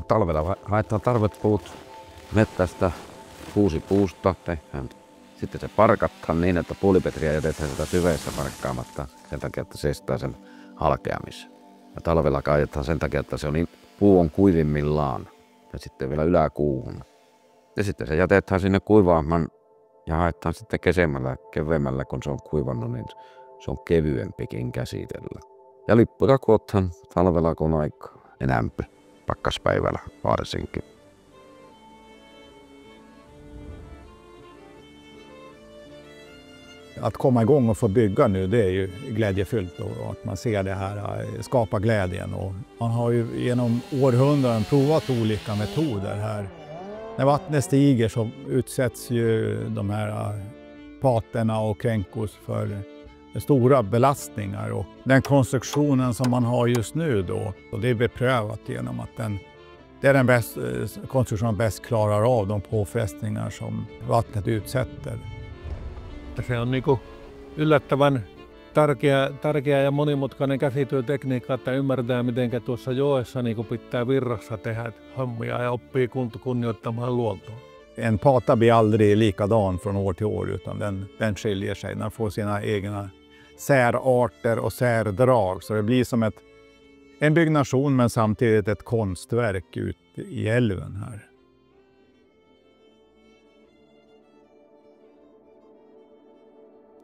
Talvella haetaan tarvet puut mettästä kuusipuusta, tehdään. Sitten se parkataan niin, että puolipetriä jätetään sitä tyveistä parkkaamatta sen takia, että se estää sen halkeamisen. Ja talvella kaadetaan sen takia, että puu on kuivimmillaan ja sitten vielä yläkuuhun. Ja sitten se jätetään sinne kuivaamaan ja haetaan sitten keveämmällä, kun se on kuivannut, niin se on kevyempikin käsitellä. Ja lippuja kuotaan talvella kun aikaa enämpi. Pakkaspäivällä varsinkin. Att komma igång och få bygga nu, det är ju glädjefyllt och att man ser det här skapa glädjen. Och man har ju genom århundraden provat olika metoder här. När vattnet stiger så utsätts ju de här paterna och kränkos för stora belastningar, och den konstruktionen som man har just nu då, och det är beprövat genom att det är den konstruktion som bäst klarar av de påfrestningar som vattnet utsätter. Se on yllättävän tärkeä ja monimutkainen käsityötekniikka, että ymmärtää miten tuossa joessa pitää virrassa tehdä hommia ja oppii kunnioittamaan luontoa. En pata blir aldrig likadan från år till år, utan den skiljer sig. Den får sina egna särarter och särdrag. Så det blir som en byggnation men samtidigt ett konstverk ut i älven här.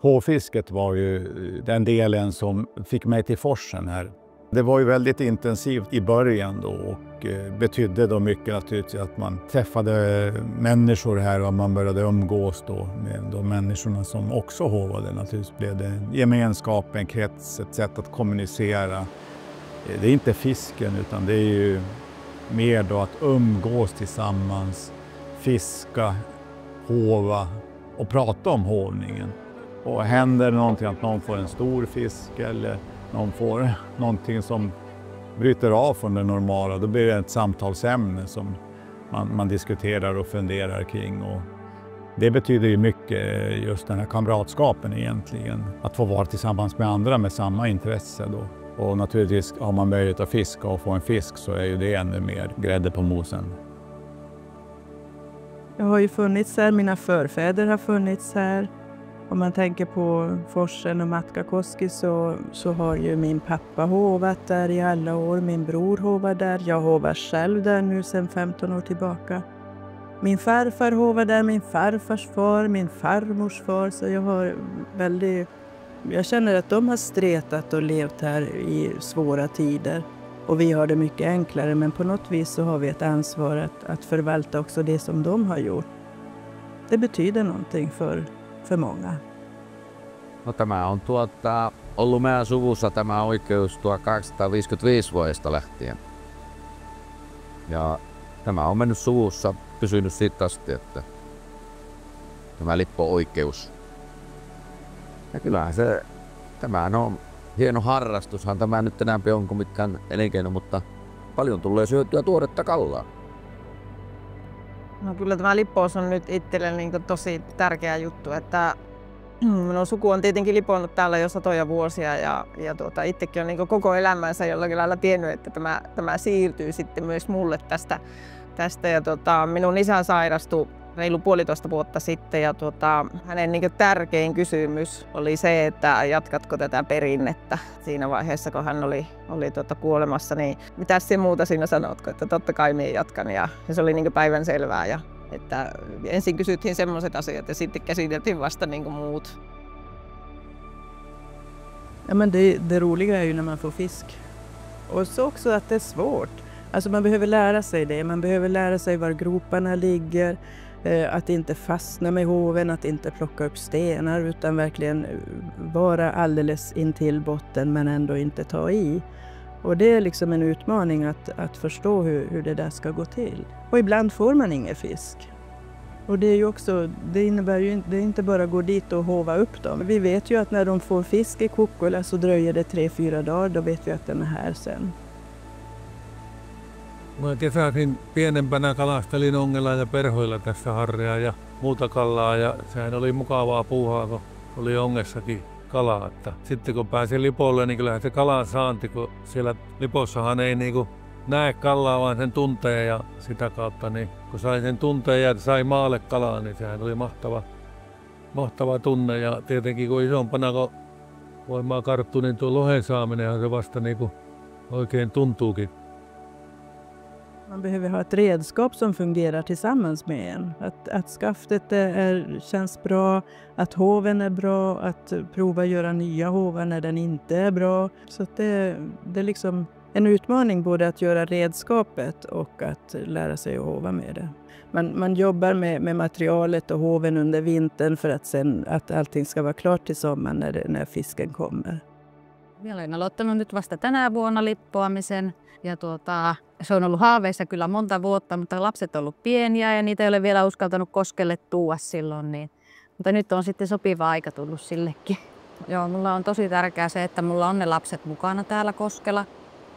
Hårfisket var ju den delen som fick mig till forsen här. Det var ju väldigt intensivt i början då och betydde då mycket naturligtvis att man träffade människor här och man började umgås då med de människorna som också hovade. Naturligtvis blev det en gemenskap, en krets, ett sätt att kommunicera. Det är inte fisken utan det är ju mer då att umgås tillsammans, fiska, hova och prata om hovningen. Och händer någonting, att någon får en stor fisk eller någon får någonting som bryter av från det normala, då blir det ett samtalsämne som man diskuterar och funderar kring. Och det betyder ju mycket, just den här kamratskapen egentligen. Att få vara tillsammans med andra med samma intresse då. Och naturligtvis har man möjlighet att fiska och få en fisk så är ju det ännu mer grädde på mosen. Jag har ju funnits här, mina förfäder har funnits här. Om man tänker på Forsen och Matkakoski så har ju min pappa hovat där i alla år. Min bror hovar där. Jag hovar själv där nu sedan 15 år tillbaka. Min farfar hovar där, min farfars far, min farmors far. Så jag känner att de har stretat och levt här i svåra tider. Och vi har det mycket enklare, men på något vis så har vi ett ansvar att förvalta också det som de har gjort. Det betyder någonting för många. No, tämä on ollut meidän suvussa tämä oikeus 1255 vuodesta lähtien. Ja tämä on mennyt suvussa, pysynyt siitä asti, että tämä lippo-oikeus. Ja kyllähän tämä on hieno harrastushan tämä nyt enää on kuin mitkään elinkeino, mutta paljon tulee syötyä tuoretta kallaa. No kyllä tämä lippous on nyt itselle tosi tärkeä juttu, että minun suku on tietenkin liponut täällä jo satoja vuosia ja itsekin on koko elämänsä jollakin lailla tiennyt, että tämä siirtyy sitten myös mulle tästä ja minun isä sairastui reilu 1,5 vuotta sitten ja hänen tärkein kysymys oli se, että jatkatko tätä perinnettä siinä vaiheessa, kun hän oli kuolemassa, niin mitä se muuta siinä sanotko, että totta kai minä jatkan ja se oli päivänselvää ja että ensin kysyttiin semmoiset asiat ja sitten käsiteltiin vasta muut. Ja, men det roliga är ju när man får fisk. Och så också att det är svårt. Alltså man behöver lära sig det. Man behöver lära sig var groparna ligger. Att inte fastna med hoven, att inte plocka upp stenar utan verkligen vara alldeles intill botten men ändå inte ta i. Och det är liksom en utmaning att förstå hur det där ska gå till. Och ibland får man ingen fisk. Och det är ju också, det innebär ju det är inte bara att gå dit och hova upp dem. Vi vet ju att när de får fisk i Kokkola så dröjer det 3-4 dagar, då vet vi att den är här sen. Mä kesäisin pienempänä kalastelin ongella ja perhoilla tässä harria ja muuta kalaa ja sehän oli mukavaa puuhaa, kun oli ongessakin kalaa. Että sitten kun pääsi lipolle, niin kyllähän se kalan saanti, kun siellä lipossahan ei niinku näe kalaa, vaan sen tuntee ja sitä kautta, niin kun sai sen tunteen ja sai maalle kalaa, niin sehän oli mahtava tunne. Ja tietenkin kun isompana kun voimaa karttu, niin tuo lohen saaminenhan se vasta niinku oikein tuntuukin. Man behöver ha ett redskap som fungerar tillsammans med en. Att skaftet känns bra, att hoven är bra, att prova göra nya hovar när den inte är bra. Så att det är liksom en utmaning både att göra redskapet och att lära sig att hova med det. Man jobbar med materialet och hoven under vintern för att allting ska vara klart till sommaren när fisken kommer. Minä olen aloittanut nyt vasta tänä vuonna lippoamisen ja se on ollut haaveissa kyllä monta vuotta, mutta lapset on ollut pieniä ja niitä ei ole vielä uskaltanut koskelle tuua silloin. Mutta nyt on sitten sopiva aika tullut sillekin. Joo, mulla on tosi tärkeää se, että mulla on ne lapset mukana täällä koskella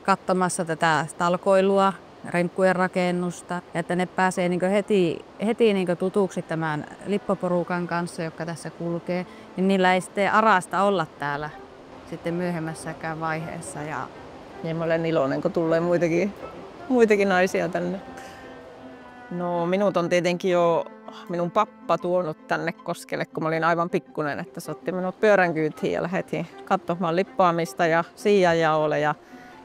katsomassa tätä talkoilua, remppujen rakennusta ja että ne pääsee heti tutuksi tämän lippoporukan kanssa, joka tässä kulkee. Niin niillä ei sitten arasta olla täällä sitten myöhemmässäkään vaiheessa. Niin mä olen iloinen, kun tulee muitakin naisia tänne. No minut on tietenkin jo minun pappa tuonut tänne koskelle, kun mä olin aivan pikkunen, että se otti minut pyörän kyytiin ja lähdettiin katsomaan lippoamista ja siianjaolle. Ja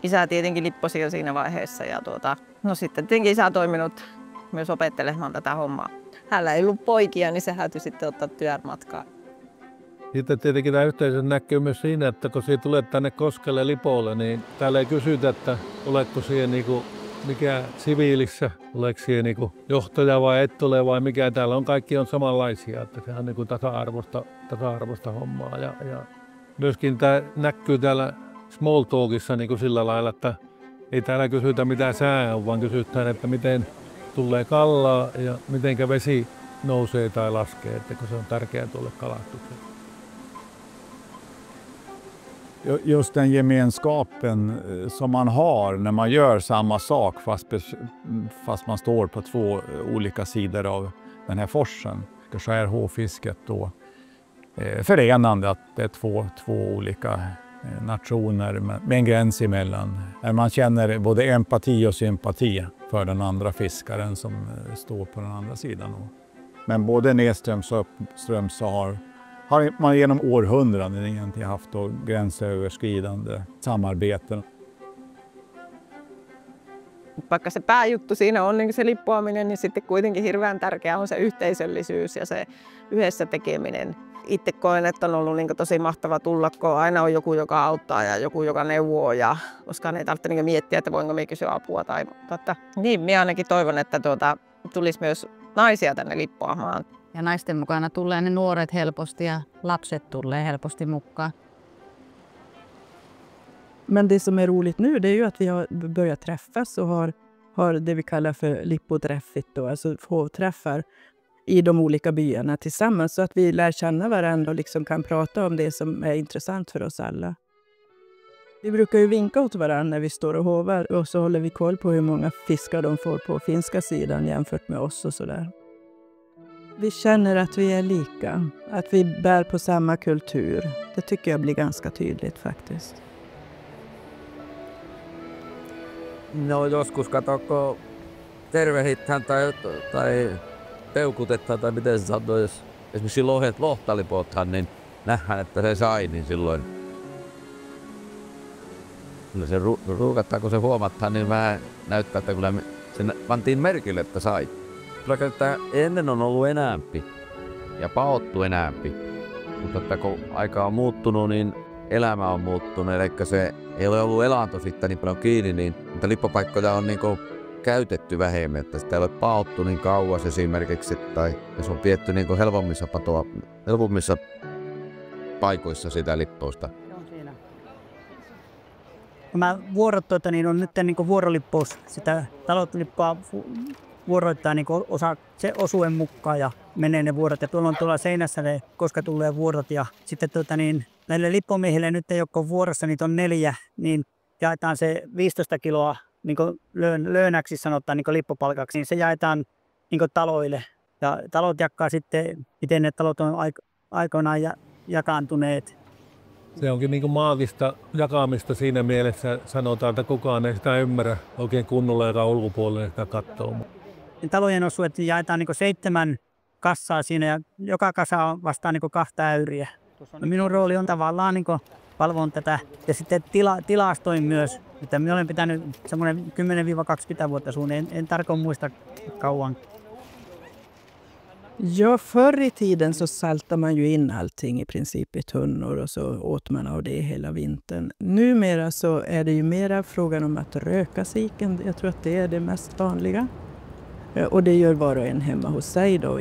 isä tietenkin lipposi jo siinä vaiheessa. Ja no sitten tietenkin isä toiminut myös opettelemaan tätä hommaa. Hänellä ei ollut poikia, niin se häytyi sitten ottaa työmatkaa. Sitten tietenkin tämä yhteisö näkyy myös siinä, että kun sinä tulet tänne koskelle lipolle, niin täällä ei kysytä, että oletko siihen mikä siviilissä, oletko siihen johtaja vai et ole vai mikä täällä on. Kaikki on samanlaisia, että se on tasa-arvoista hommaa. Ja myöskin tämä näkyy täällä small talkissa sillä lailla, että ei täällä kysytä mitä sää on, vaan kysytään, että miten tulee kallaa ja miten vesi nousee tai laskee, että kun se on tärkeää tuolle kalastukselle. Just den gemenskapen som man har när man gör samma sak fast man står på 2 olika sidor av den här forsen. Så är hovfisket då förenande att det är två olika nationer med en gräns emellan. Man känner både empati och sympati för den andra fiskaren som står på den andra sidan. Men både nedströms och uppströms så har man genom århundraden egentligen haft gränsöverskridande samarbeten. Vaikka se pääjuttu siinä on niin se lippoaminen, niin sitten kuitenkin hirveän tärkeää on se yhteisöllisyys ja se yhdessä tekeminen. Itse koen, että on ollut tosi mahtava tulla, kun aina on joku, joka auttaa ja joku, joka neuvoo. Ja koskaan ei tarvitse miettiä, että voinko minä kysyä apua. Niin, minä ainakin toivon, että tulisi myös naisia tänne lippoamaan. Ja naisten mukana tulee ne nuoret helposti ja lapset tulee helposti mukaan. Men det som är roligt nu, det är ju att vi har börjat träffas och har det vi kallar för lippoträffigt då, alltså hovträffar i de olika byarna tillsammans så att vi lär känna varandra och liksom kan prata om det som är intressant för oss alla. Vi brukar ju vinka åt varandra när vi står och hovar och så håller vi koll på hur många fiskar de får på finska sidan jämfört med oss och sådär. Vi känner att vi är lika, att vi bär på samma kultur. Det tycker jag blir ganska tydligt faktiskt. No joskus katsokko tervehditään tai peukutetaan tai miten se sanoo, jos esimerkiksi lohtalipothan, niin nähdään, että se sai, niin silloin kyllä se ruukataan, kun se huomataan, niin vähän näyttää, että kyllä se pantiin merkille, että sai. Kyllä että ennen on ollut enäämpi ja paottu enäämpi, mutta että kun aika on muuttunut, niin elämä on muuttunut, eli se ei ole ollut elanto sitten niin paljon kiinni, niin mutta lippopaikkoja on käytetty vähemmän, että sitä ei ole paottu niin kauas esimerkiksi, tai jos on pietty helpommissa paikoissa sitä lippousta. Nämä vuorot on nyt niin vuorolippous, sitä talolippua vuoroittaa niin se osuen mukaan ja menee ne vuorot. Ja tuolla on tuolla seinässä ne, koska tulee vuorot. Ja sitten näille lippomiehille nyt ei ole vuorossa, niitä on 4, niin jaetaan se 15 kiloa niin löönäksi sanotaan niin lippopalkaksi, niin se jaetaan niin taloille. Ja talot jakaa sitten, miten ne talot on aikoinaan jakaantuneet. Se onkin niin maagista jakamista siinä mielessä, sanotaan, että kukaan ei sitä ymmärrä oikein kunnolla, joka ulkopuolelle sitä katsoo. Talojen osuudet jaetaan niin 7 kassaa siinä ja joka kasa vastaa niin 2 äyriä. Minun rooli on tavallaan niin valvon tätä ja sitten tilastoin myös. Että minä olen pitänyt semmoinen 10-20 vuotta suunnilleen, en tarkoin muista kauan. Ja, förr i tiden så saltade man ju in allting i princip i tunnor och så åt man av det hela vintern. Numera så är det ju mera frågan om att röka siken. Jag tror att det är det mest vanliga. Och det gör var och en hemma hos sig då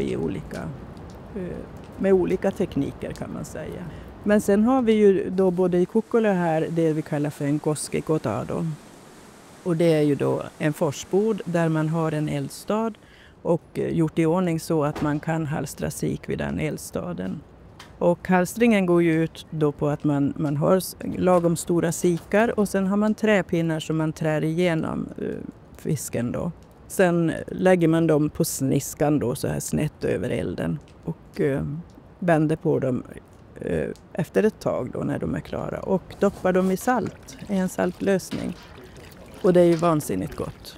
med olika tekniker kan man säga. Men sen har vi ju då både i Kokkola här det vi kallar för en koskikotado. Och det är ju då en forsbod där man har en eldstad och gjort i ordning så att man kan halstra sik vid den eldstaden. Och halstringen går ju ut då på att man har lagom stora sikar och sen har man träpinnar som man trär igenom fisken då. Sen lägger man dem på sniskan då så här snett över elden och bänder på dem efter ett tag då när de är klara och doppar dem i salt, i en saltlösning. Och det är ju vansinnigt gott.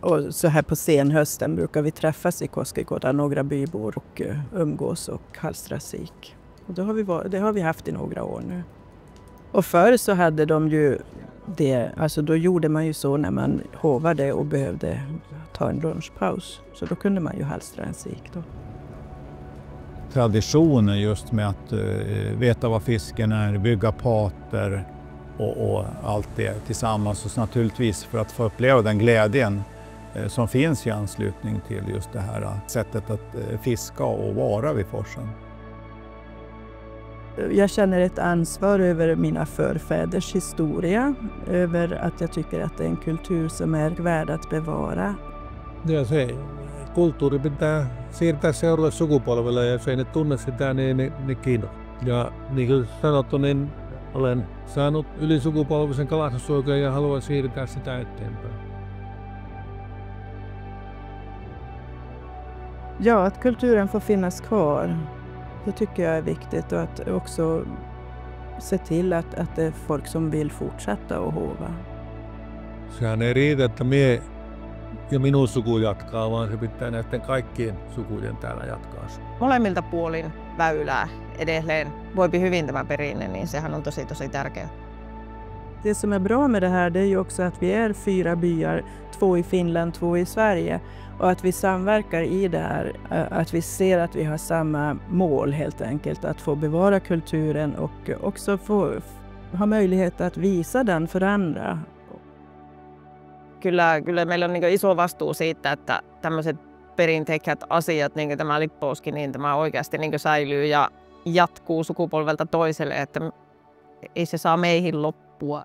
Och så här på senhösten brukar vi träffas i Koskikota, några bybor och umgås och halstra sik. Och det har vi haft i några år nu. Och förr så hade de ju det, alltså då gjorde man ju så när man hovade och behövde ta en lunchpaus. Så då kunde man ju halstra en sik då. Traditionen just med att veta vad fisken är, bygga pater och allt det tillsammans. Och naturligtvis för att få uppleva den glädjen som finns i anslutning till just det här sättet att fiska och vara vid forsen. Jag känner ett ansvar över mina förfäders historia, över att jag tycker att det är en kultur som är värd att bevara. Ja se kulttuuri pitää siirtää seuraavalle sukupolvelle ja jos ei ne tunne sitä, niin ne kiinnostaa. Ja niin kuin sanottu, niin olen saanut ylisukupolvisen kalastusoikeuden ja haluan siirtää sitä eteenpäin. Ja, att kulturen får finnas kvar. Det tycker jag är viktigt och att också se till att det är folk som vill fortsätta att hova. Sehän ei riitä, että mie ja minun suku jatkaa, vaan se pitää näiden kaikkien sukujen täällä jatkaa. Molemmilta puolin väylää edelleen voipi hyvin tämä perinne, niin sehän on tosi tärkeää. Det som är bra med det här det är ju också att vi är 4 byar, 2 i Finland, 2 i Sverige. Och att vi samverkar i det här, att vi ser att vi har samma mål helt enkelt. Att få bevara kulturen och också få ha möjlighet att visa den för andra. Kyllä meillä on niin iso vastuu siitä, että tämmöiset perinteikät asiat, niin kuin tämä lippouskin, niin tämä oikeasti niin säilyy ja jatkuu sukupolvelta toiselle, että ei se saa meihin loppua.